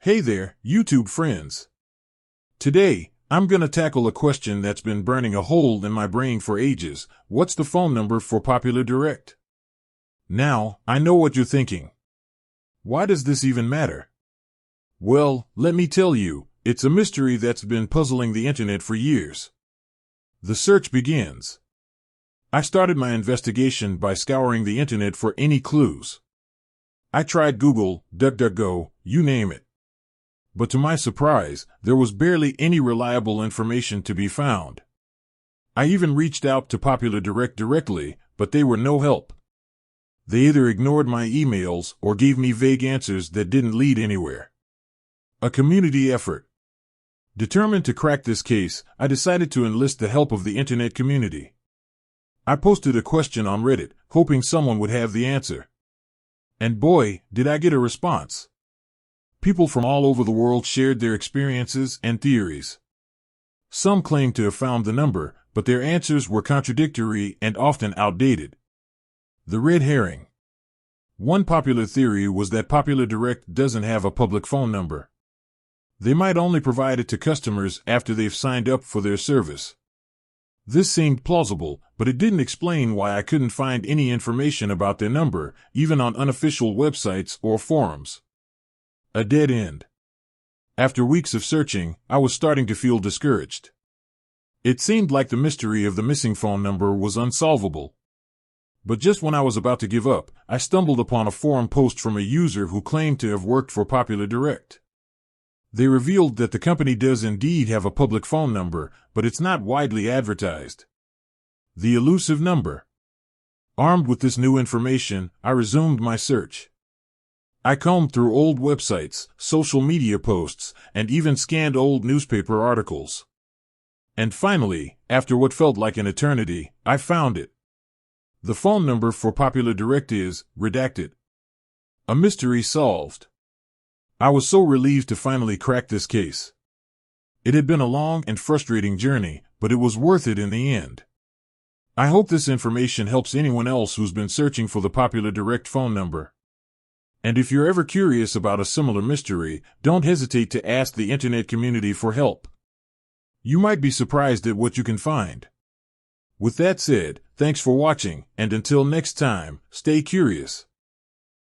Hey there, YouTube friends. Today, I'm gonna tackle a question that's been burning a hole in my brain for ages. What's the phone number for Popular Direct? Now, I know what you're thinking. Why does this even matter? Well, let me tell you, it's a mystery that's been puzzling the internet for years. The search begins. I started my investigation by scouring the internet for any clues. I tried Google, DuckDuckGo, you name it. But to my surprise, there was barely any reliable information to be found. I even reached out to Popular Direct directly, but they were no help. They either ignored my emails or gave me vague answers that didn't lead anywhere. A community effort. Determined to crack this case, I decided to enlist the help of the internet community. I posted a question on Reddit, hoping someone would have the answer. And boy, did I get a response. People from all over the world shared their experiences and theories. Some claimed to have found the number, but their answers were contradictory and often outdated. The red herring. One popular theory was that Popular Direct doesn't have a public phone number. They might only provide it to customers after they've signed up for their service. This seemed plausible, but it didn't explain why I couldn't find any information about their number, even on unofficial websites or forums. A dead end. After weeks of searching, I was starting to feel discouraged. It seemed like the mystery of the missing phone number was unsolvable. But just when I was about to give up, I stumbled upon a forum post from a user who claimed to have worked for Popular Direct. They revealed that the company does indeed have a public phone number, but it's not widely advertised. The elusive number. Armed with this new information, I resumed my search. I combed through old websites, social media posts, and even scanned old newspaper articles. And finally, after what felt like an eternity, I found it. The phone number for Popular Direct is redacted. A mystery solved. I was so relieved to finally crack this case. It had been a long and frustrating journey, but it was worth it in the end. I hope this information helps anyone else who's been searching for the Popular Direct phone number. And if you're ever curious about a similar mystery, don't hesitate to ask the internet community for help. You might be surprised at what you can find. With that said, thanks for watching, and until next time, stay curious.